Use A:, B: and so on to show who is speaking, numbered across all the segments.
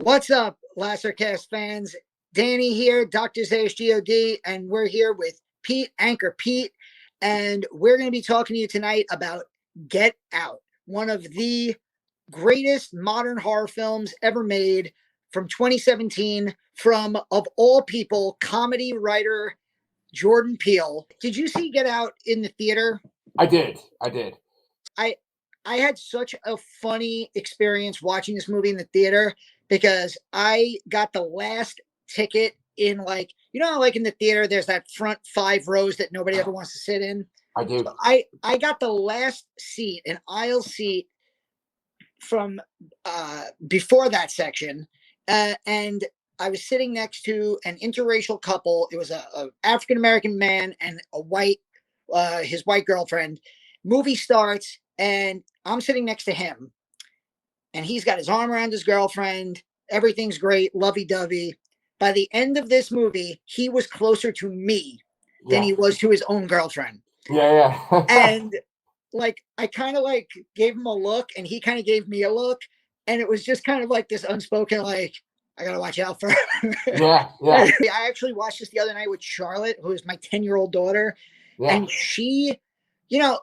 A: What's up, Lasercast fans? Danny here, DrZaiusGoD, and we're here with Pete, Anchor Pete, and we're going to be talking to you tonight about Get Out, one of the greatest modern horror films ever made from 2017 from, of all people, comedy writer Jordan Peele. Did you see Get Out in the theater?
B: I did.
A: I had such a funny experience watching this movie in the theater because I got the last ticket in, like, you know, like in the theater, there's that front 5 rows that nobody ever wants to sit in.
B: I do.
A: So I got the last seat, an aisle seat from before that section. And I was sitting next to an interracial couple. It was a African-American man and a his white girlfriend. Movie starts and I'm sitting next to him and he's got his arm around his girlfriend. Everything's great, lovey-dovey. By the end of this movie, he was closer to me than he was to his own girlfriend.
B: Yeah.
A: And like, I kind of like gave him a look and he kind of gave me a look. And it was just kind of like this unspoken, like, I got to watch out for her.
B: Yeah.
A: I actually watched this the other night with Charlotte, who is my 10-year-old daughter. Yeah. And she, you know,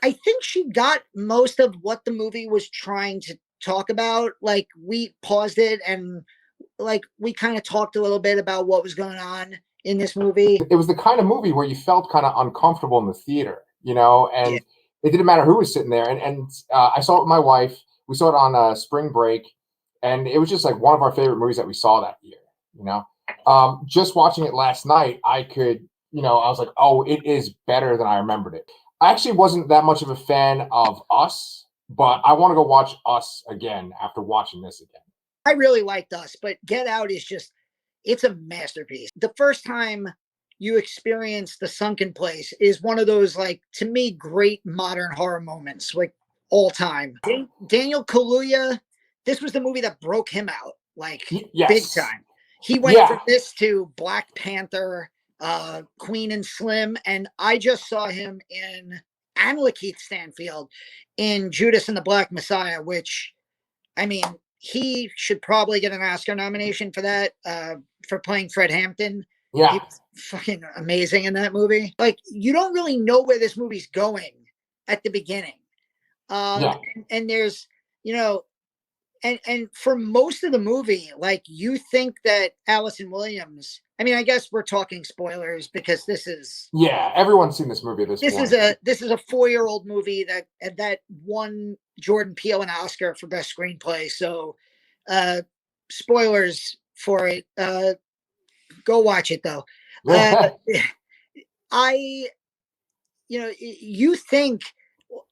A: I think she got most of what the movie was trying to talk about. Like, we paused it and like we kind of talked a little bit about what was going on in this movie.
B: It was the kind of movie where you felt kind of uncomfortable in the theater, you know, and it didn't matter who was sitting there. And I saw it with my wife. We saw it on spring break, and it was just like one of our favorite movies that we saw that year, you know. Just watching it last night, I could, you know, I was like, oh, it is better than I remembered it. I actually wasn't that much of a fan of Us, but I want to go watch Us again after watching this again.
A: I really liked Us, but Get Out is just, it's a masterpiece. The first time you experience the sunken place is one of those, like, to me, great modern horror moments, like all time. Daniel Kaluuya, this was the movie that broke him out, like, big time. He went from this to Black Panther, Queen and Slim, and I just saw him in, and Lakeith Stanfield in Judas and the Black Messiah, which, I mean, he should probably get an Oscar nomination for that, for playing Fred Hampton.
B: Yeah.
A: He was fucking amazing in that movie. Like, you don't really know where this movie's going at the beginning. And there's, you know, and for most of the movie, like, you think that Allison Williams, I mean, I guess we're talking spoilers because this is,
B: everyone's seen this movie at this point.
A: This is a 4-year-old movie that won Jordan Peele an Oscar for best screenplay. So spoilers for it. Go watch it though. You know, you think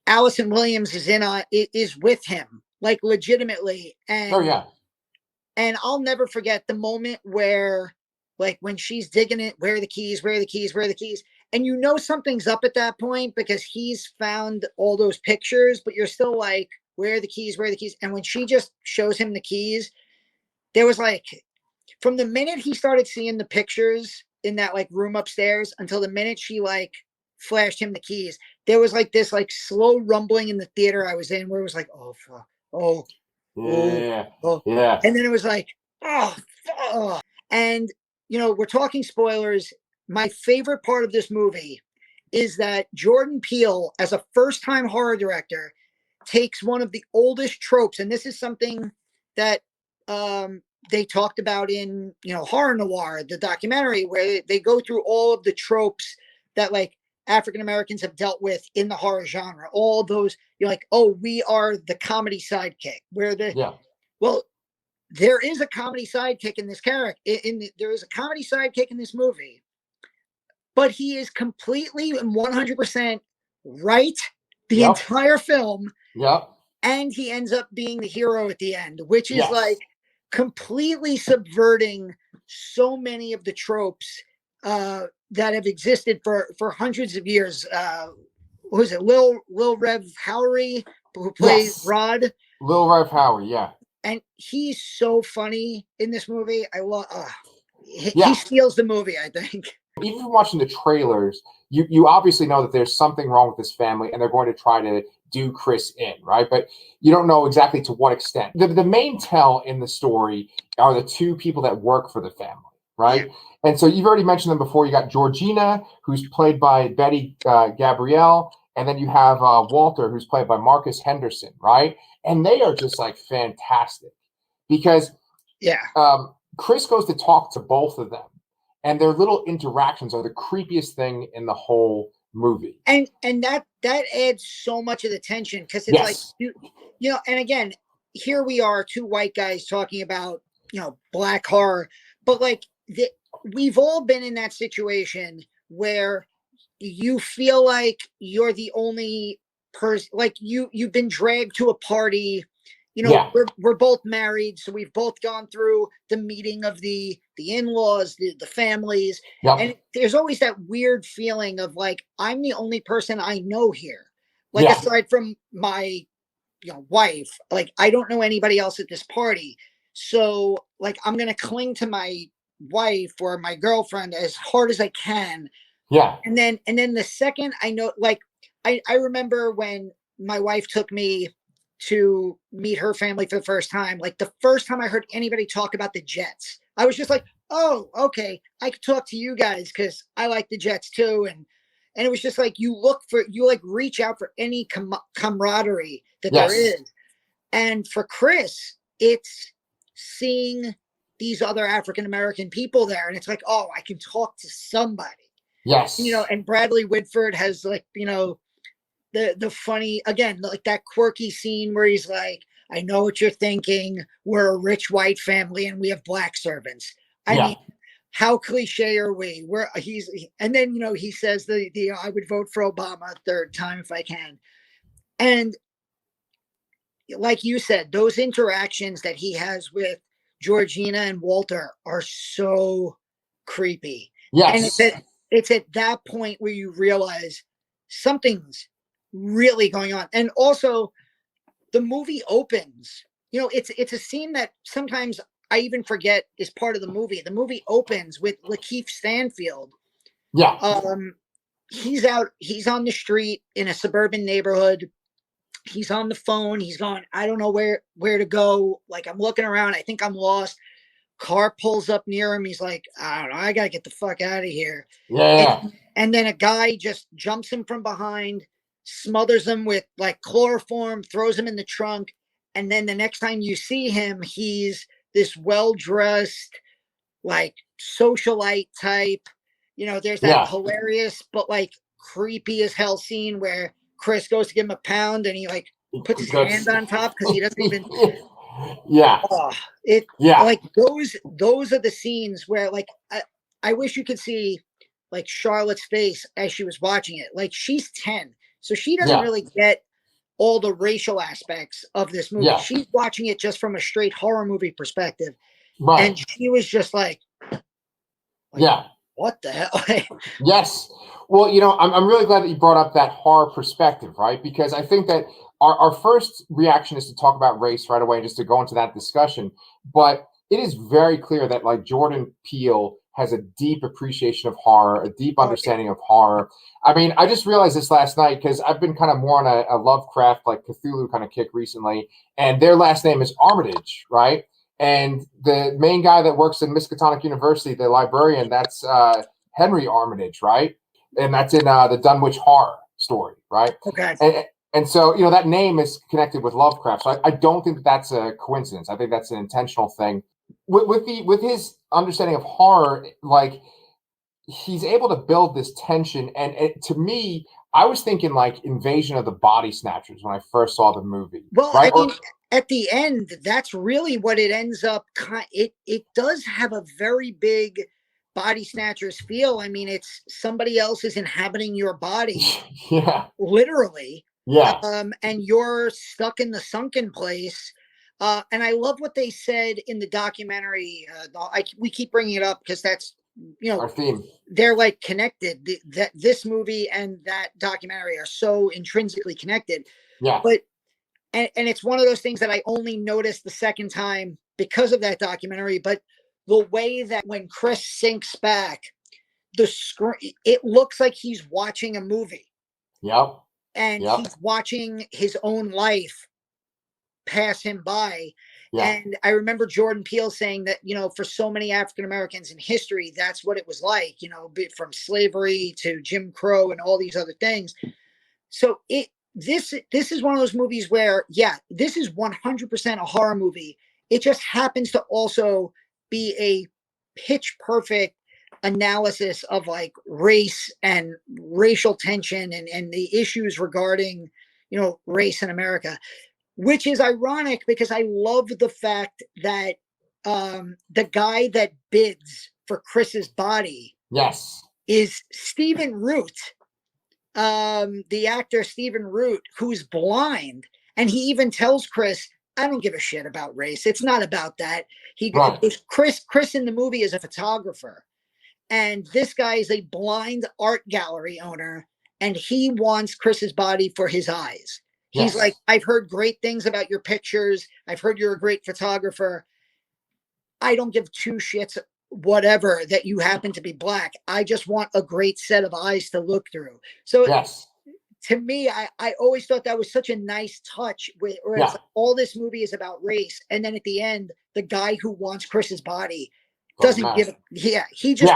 A: Allison Williams is with him, like, legitimately. And and I'll never forget the moment where, like, when she's digging it, where are the keys? And you know something's up at that point because he's found all those pictures, but you're still like, where are the keys? And when she just shows him the keys, there was, like, from the minute he started seeing the pictures in that, like, room upstairs until the minute she, like, flashed him the keys, there was, like, this, like, slow rumbling in the theater I was in where it was like, oh, fuck. Oh. And then it was like, oh. And, you know, we're talking spoilers. My favorite part of this movie is that Jordan Peele, as a first-time horror director, takes one of the oldest tropes, and this is something that they talked about in, you know, Horror Noire, the documentary, where they go through all of the tropes that, like, African Americans have dealt with in the horror genre. All those, you're like, oh, we are the comedy sidekick. Well, there is a comedy sidekick in this character. There is a comedy sidekick in this movie, but he is completely and 100% right the entire film. And he ends up being the hero at the end, which is like completely subverting so many of the tropes that have existed for hundreds of years. What was it? Lil Rel Howery, who plays Rod.
B: Lil Rel Howery,
A: and he's so funny in this movie. I love. He steals the movie, I think.
B: Even from watching the trailers, you obviously know that there's something wrong with this family, and they're going to try to do Chris in, right? But you don't know exactly to what extent. The main tell in the story are the two people that work for the family, right? Yeah. And so you've already mentioned them before. You got Georgina, who's played by Betty Gabrielle, and then you have Walter, who's played by Marcus Henderson, right? And they are just like fantastic because Chris goes to talk to both of them, and their little interactions are the creepiest thing in the whole movie.
A: And that adds so much of the tension, because it's like you know, and again, here we are, two white guys talking about, you know, black horror, but like we've all been in that situation where you feel like you're the only person, like you've been dragged to a party. You know, we're both married, so we've both gone through the meeting of the in-laws, the families, and there's always that weird feeling of like, I'm the only person I know here. Like aside from my, you know, wife, like I don't know anybody else at this party. So like I'm gonna cling to my wife or my girlfriend as hard as I can.
B: Yeah.
A: And then the second I know, like I remember when my wife took me to meet her family for the first time, like the first time I heard anybody talk about the Jets, I was just like, oh, okay, I could talk to you guys because I like the Jets too. And it was just like, you like reach out for any camaraderie that there is. And for Chris, it's seeing these other African-American people there. And it's like, oh, I can talk to somebody.
B: Yes.
A: You know, and Bradley Whitford has like, you know, the funny, again, like that quirky scene where he's like, I know what you're thinking. We're a rich white family and we have black servants. I mean, how cliche are we? And then, you know, he says the I would vote for Obama a third time if I can. And like you said, those interactions that he has with Georgina and Walter are so creepy.
B: Yes.
A: And it's at that point where you realize something's really going on. And also the movie opens, you know, it's a scene that sometimes I even forget is part of the movie. The movie opens with Lakeith Stanfield. He's on the street in a suburban neighborhood. He's on the phone. He's going, I don't know where to go. Like, I'm looking around. I think I'm lost. Car pulls up near him. He's like, I don't know. I got to get the fuck out of here. And then a guy just jumps him from behind, smothers him with like chloroform, throws him in the trunk. And then the next time you see him, he's this well-dressed, like socialite type. You know, there's that hilarious, but like creepy as hell scene where Chris goes to give him a pound and he like puts his hand on top because he doesn't even. Like those are the scenes where like I wish you could see like Charlotte's face as she was watching it. Like she's 10, so she doesn't really get all the racial aspects of this movie. She's watching it just from a straight horror movie perspective, and she was just like what the hell?
B: Yes. Well, you know, I'm really glad that you brought up that horror perspective, right? Because I think that our first reaction is to talk about race right away, just to go into that discussion. But it is very clear that like Jordan Peele has a deep appreciation of horror, a deep understanding of horror. I mean, I just realized this last night because I've been kind of more on a Lovecraft, like Cthulhu kind of kick recently. And their last name is Armitage, right? And the main guy that works in Miskatonic University, the librarian, that's Henry Armitage, right? And that's in the Dunwhich Horror story, right?
A: Okay.
B: And so, you know, that name is connected with Lovecraft. So I don't think that's a coincidence. I think that's an intentional thing. With his understanding of horror, like he's able to build this tension. And to me, I was thinking like Invasion of the Body Snatchers when I first saw the movie.
A: Well,
B: right?
A: I mean, at the end, that's really what it ends up. It does have a very big Body Snatchers feel. I mean, it's somebody else is inhabiting your body. Literally. And you're stuck in the sunken place. And I love what they said in the documentary. We keep bringing it up because that's, you know,
B: our theme.
A: They're like connected. That this movie and that documentary are so intrinsically connected. But and it's one of those things that I only noticed the second time because of that documentary. But the way that when Chris sinks back, the screen, it looks like he's watching a movie.
B: Yep.
A: And he's watching his own life pass him by. Yeah. And I remember Jordan Peele saying that, for so many African Americans in history, that's what it was like, from slavery to Jim Crow and all these other things. So this is one of those movies where, this is 100% a horror movie. It just happens to also be a pitch perfect analysis of like race and racial tension and the issues regarding, race in America. Which is ironic because I love the fact that the guy that bids for Chris's body is Stephen Root, the actor Stephen Root, who's blind. And he even tells Chris, I don't give a shit about race. It's not about that. Chris in the movie is a photographer. And this guy is a blind art gallery owner. And he wants Chris's body for his eyes. He's like, I've heard great things about your pictures. I've heard you're a great photographer. I don't give two shits, whatever, that you happen to be black. I just want a great set of eyes to look through. So to me, I always thought that was such a nice touch. Whereas all this movie is about race. And then at the end, the guy who wants Chris's body doesn't give it. He just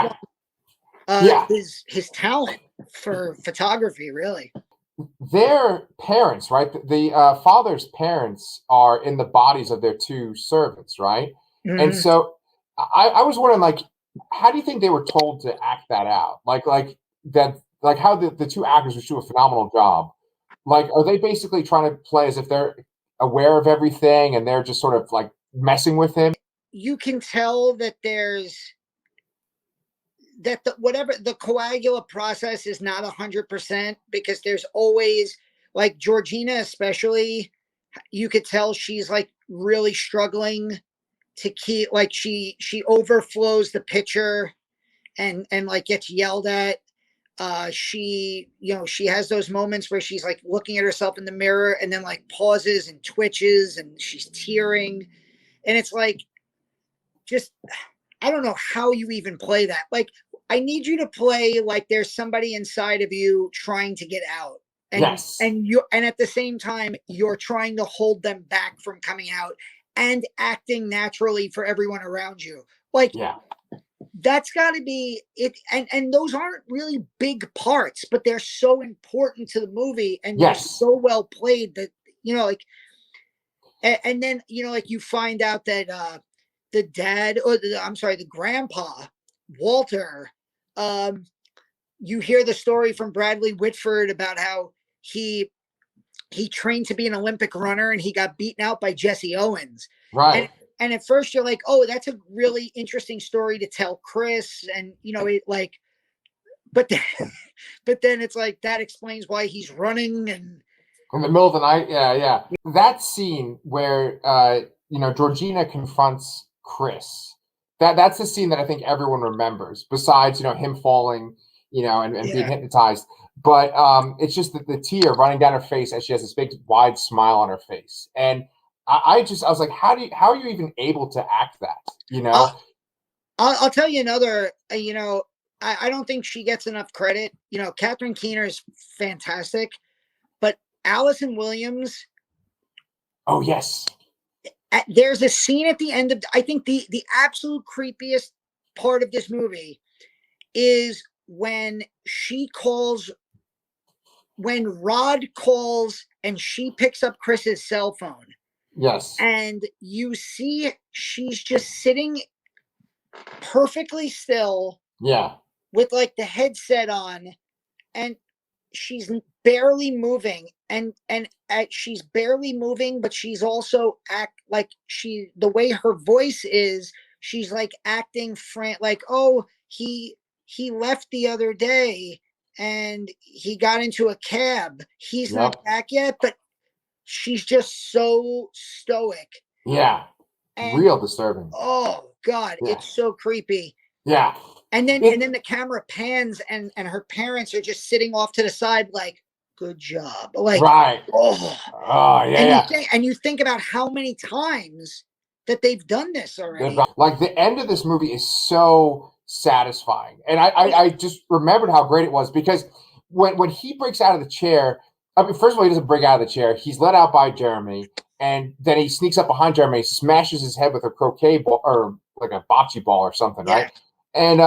A: wants his talent for photography, really.
B: Their parents, right? The father's parents are in the bodies of their two servants, right? Mm-hmm. And so I was wondering, like, how do you think they were told to act that out? Like how the two actors would do a phenomenal job. Like, are they basically trying to play as if they're aware of everything and they're just sort of like messing with him?
A: You can tell that the coagula process is not 100% because there's always, like, Georgina especially, you could tell she's like really struggling to keep, like, she overflows the pitcher and like gets yelled at. She has those moments where she's like looking at herself in the mirror and then like pauses and twitches and she's tearing. And it's like, just, I don't know how you even play that. Like, I need you to play like there's somebody inside of you trying to get out. And and at the same time, you're trying to hold them back from coming out and acting naturally for everyone around you. Like, that's got to be it. And those aren't really big parts, but they're so important to the movie and they're so well played that, and then, like, you find out that the dad, or the grandpa, Walter, you hear the story from Bradley Whitford about how he trained to be an Olympic runner and he got beaten out by Jesse Owens.
B: Right.
A: And at first you're like, oh, that's a really interesting story to tell Chris. And, but then it's like, that explains why he's running and
B: in the middle of the night. Yeah. That scene where, Georgina confronts Chris. That's the scene that I think everyone remembers, besides, him falling, and being hypnotized. But it's just the tear running down her face as she has this big, wide smile on her face. And I was like, how are you even able to act that?
A: I'll tell you another, I don't think she gets enough credit. Catherine Keener is fantastic, but Allison Williams.
B: Oh, yes.
A: There's a scene at the end of, I think the absolute creepiest part of this movie is when Rod calls and she picks up Chris's cell phone.
B: Yes.
A: And you see she's just sitting perfectly still.
B: Yeah.
A: With like the headset on, and she's barely moving, and she's barely moving, but she's also the way her voice is, she's like acting like, oh, he left the other day and he got into a cab. He's not back yet, but she's just so stoic.
B: Yeah. And, real disturbing.
A: Oh God, it's so creepy.
B: Yeah.
A: And then the camera pans and her parents are just sitting off to the side like, good job. Like,
B: right.
A: Oh
B: yeah.
A: And you think about how many times that they've done this already.
B: Like the end of this movie is so satisfying, and I just remembered how great it was because when he breaks out of the chair, I mean, first of all, he doesn't break out of the chair. He's let out by Jeremy, and then he sneaks up behind Jeremy, smashes his head with a croquet ball or like a bocce ball or something, right? And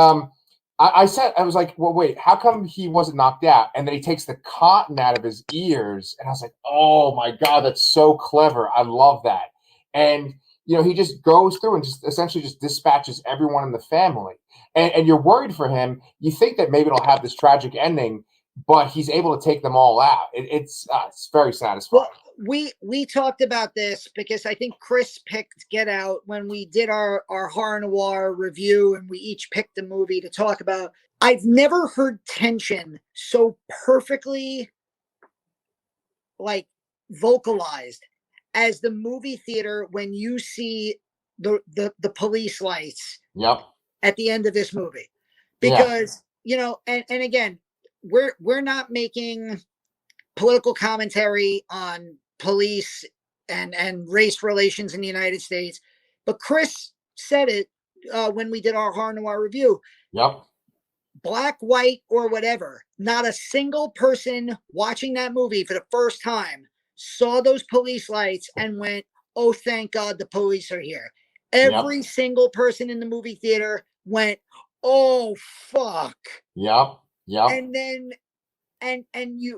B: I was like, well, wait, how come he wasn't knocked out? And then he takes the cotton out of his ears, and I was like, oh my God, that's so clever. I love that. And he just goes through and just essentially just dispatches everyone in the family. And you're worried for him. You think that maybe it'll have this tragic ending, but he's able to take them all out. It's very satisfying.
A: Well, we talked about this because I think Chris picked Get Out when we did our horror noir review, and we each picked a movie to talk about. I've never heard tension so perfectly like vocalized as the movie theater when you see the police lights at the end of this movie. Because and again, we're not making political commentary on police and race relations in the United States, but Chris said it when we did our horror noir review. Black, white, or whatever, not a single person watching that movie for the first time saw those police lights and went, oh, thank God the police are here. Every single person in the movie theater went, oh, fuck. And then and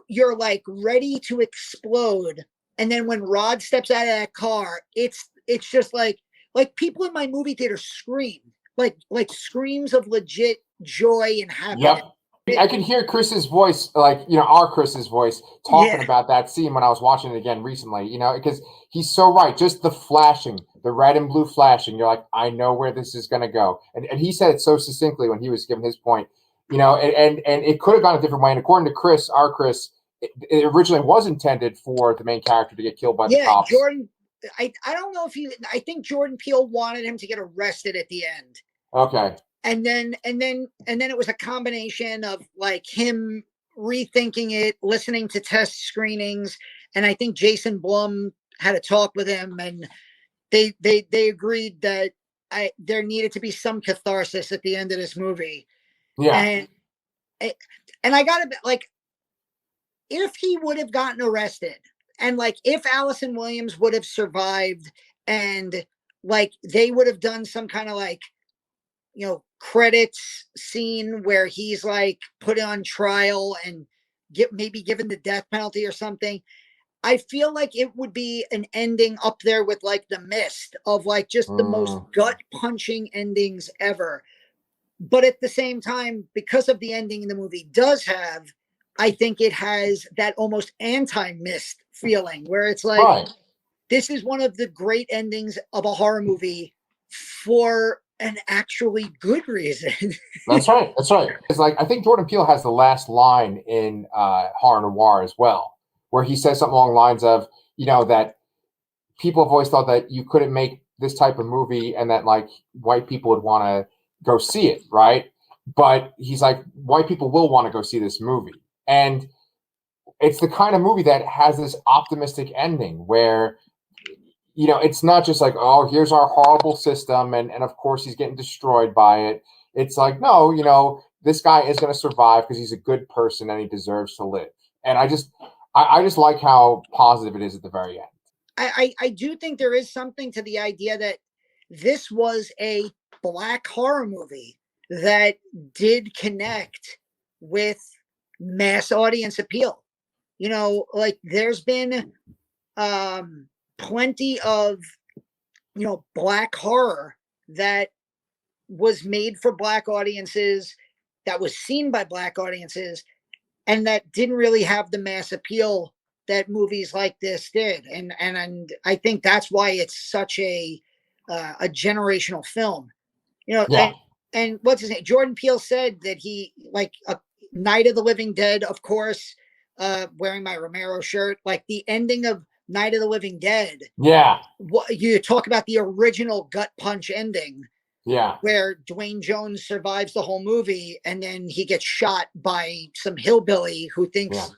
A: you're like ready to explode. And then when Rod steps out of that car, it's just like people in my movie theater scream, like screams of legit joy and happiness.
B: I could hear Chris's voice, our Chris's voice talking about that scene when I was watching it again recently, because he's so right. Just the flashing, the red and blue flashing. You're like, I know where this is going to go. And he said it so succinctly when he was giving his point, and it could have gone a different way. And according to Chris, our Chris, it originally was intended for the main character to get killed by the cops.
A: Jordan, I don't know if I think Jordan Peele wanted him to get arrested at the end.
B: Okay.
A: And then it was a combination of like him rethinking it, listening to test screenings, and I think Jason Blum had a talk with him, and they agreed that there needed to be some catharsis at the end of this movie. And I gotta like, if he would have gotten arrested, and like if Allison Williams would have survived, and like they would have done some kind of like credits scene where he's like put on trial and maybe given the death penalty or something, I feel like it would be an ending up there with like The Mist, of like just the most gut punching endings ever. But at the same time, because of the ending the movie does have, I think it has that almost anti-Mist feeling where it's like, this is one of the great endings of a horror movie for an actually good reason.
B: That's right. It's like, I think Jordan Peele has the last line in horror noir as well, where he says something along the lines of, that people have always thought that you couldn't make this type of movie and that like white people would want to go see it, right? But he's like, white people will want to go see this movie. And it's the kind of movie that has this optimistic ending where it's not just like, oh, here's our horrible system, and of course he's getting destroyed by it. It's like, no, this guy is going to survive because he's a good person and he deserves to live. And I just like how positive it is at the very end.
A: I do think there is something to the idea that this was a Black horror movie that did connect with mass audience appeal. Like there's been plenty of Black horror that was made for Black audiences, that was seen by Black audiences, and that didn't really have the mass appeal that movies like this did. And I think that's why it's such a generational film. And what's his name? Jordan Peele said that he like Night of the Living Dead, of course, wearing my Romero shirt, like the ending of Night of the Living Dead. You talk about the original gut punch ending. Where Dwayne Jones survives the whole movie and then he gets shot by some hillbilly who thinks,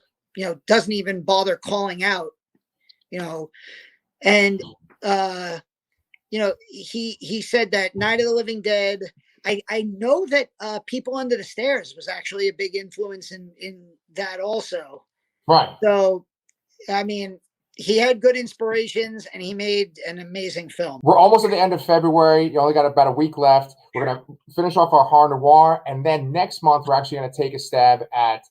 A: doesn't even bother calling out, and you know, he said that Night of the Living Dead. I know that People Under the Stairs was actually a big influence in that also.
B: Right.
A: So, I mean, he had good inspirations and he made an amazing film.
B: We're almost at the end of February. You only got about a week left. We're going to finish off our horror noir. And then next month, we're actually going to take a stab at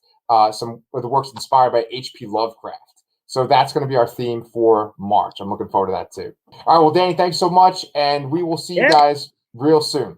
B: some of the works inspired by H.P. Lovecraft. So that's going to be our theme for March. I'm looking forward to that too. All right. Well, Danny, thanks so much. And we will see you guys real soon.